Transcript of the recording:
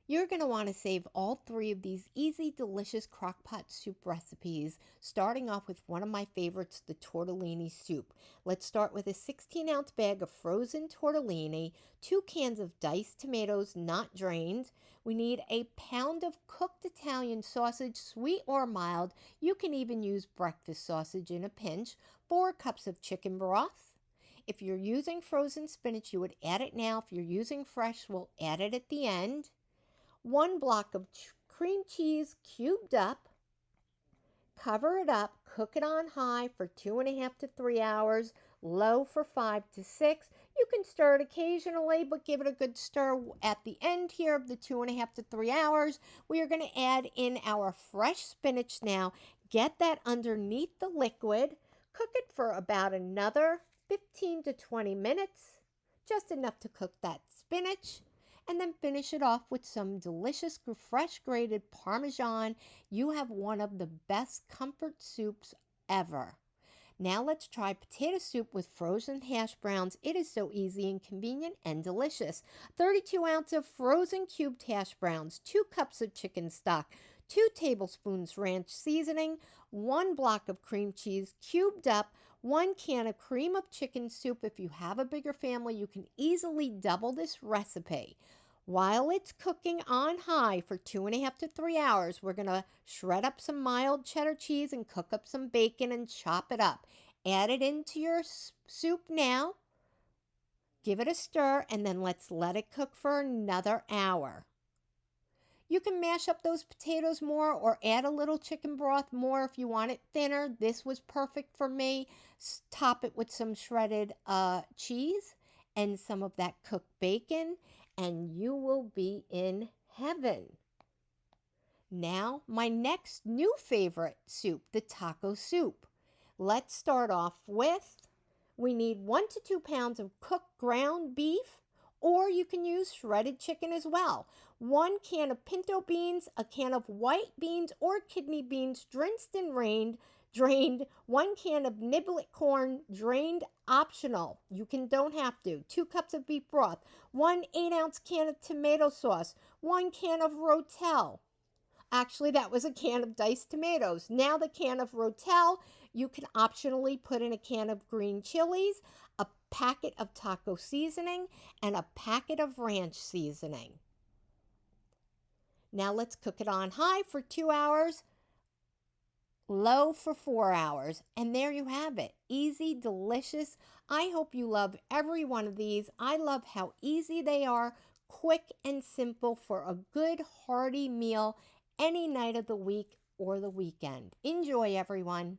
You're going to want to save all three of these easy, delicious crockpot soup recipes, starting off with one of my favorites, the tortellini soup. Let's start with a 16-ounce bag of frozen tortellini, 2 cans of diced tomatoes not drained. We need a pound of cooked Italian sausage, sweet or mild. You can even use breakfast sausage in a pinch. 4 cups of chicken broth. If you're using frozen spinach, you would add it now. If you're using fresh, we'll add it at the end. 1 block of cream cheese cubed up. Cover it up, cook it on high for 2.5 to 3 hours, low for 5 to 6. You can stir it occasionally, but give it a good stir at the end here of the 2.5 to 3 hours. We are going to add in our fresh spinach now. Get that underneath the liquid. Cook it for about another 15 to 20 minutes, just enough to cook that spinach. And then finish it off with some delicious fresh grated Parmesan. You have one of the best comfort soups ever. Now let's try potato soup with frozen hash browns. It is so easy and convenient and delicious. 32 ounces of frozen cubed hash browns, 2 cups of chicken stock, 2 tablespoons ranch seasoning, 1 block of cream cheese cubed up, 1 can of cream of chicken soup. If you have a bigger family, you can easily double this recipe. While it's cooking on high for 2.5 to 3 hours, we're going to shred up some mild cheddar cheese and cook up some bacon and chop it up. Add it into your soup now. Give it a stir, and then let's let it cook for another hour. You can mash up those potatoes more or add a little chicken broth more if you want it thinner. This was perfect for me. Top it with some shredded cheese and some of that cooked bacon, and you will be in heaven. Now, my next new favorite soup, the taco soup. Let's start off with, we need 1 to 2 pounds of cooked ground beef, or you can use shredded chicken as well. 1 can of pinto beans, a can of white beans or kidney beans rinsed and drained, 1 can of niblet corn, drained, optional. You don't have to. 2 cups of beef broth, 1 8-ounce can of tomato sauce, 1 can of Rotel. Actually, that was a can of diced tomatoes. Now the can of Rotel, you can optionally put in a can of green chilies, a packet of taco seasoning, and a packet of ranch seasoning. Now let's cook it on high for 2 hours, low for 4 hours. And there you have it. Easy, delicious. I hope you love every one of these. I love how easy they are, quick and simple for a good hearty meal any night of the week or the weekend. Enjoy, everyone.